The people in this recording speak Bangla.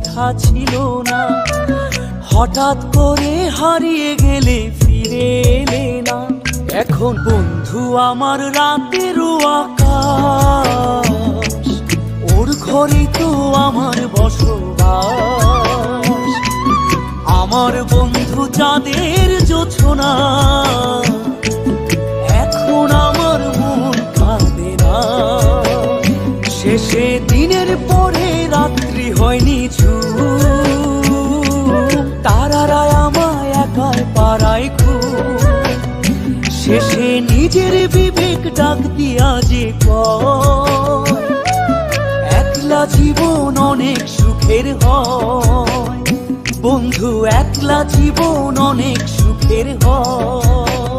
কথা ছিল না। হঠাৎ করে হারিয়ে গেলে ফিরে এলে না। এখন বন্ধু আমার রাতেরও আকাশ, ওর ঘরে তো আমার বসবাস। আমার বন্ধু চাঁদের জোছনা, এখন আমার মন কাঁদে না। শেষে দিনের পরে রাত্রি হয়নি ছুঁ, তারারা আমায় একাই পাড়ায় খুব। শেষে নিজের বিবেক ডাক দিয়া যে কয়, একলা জীবন অনেক সুখের হয় বন্ধু, একলা জীবন অনেক সুখের হয়।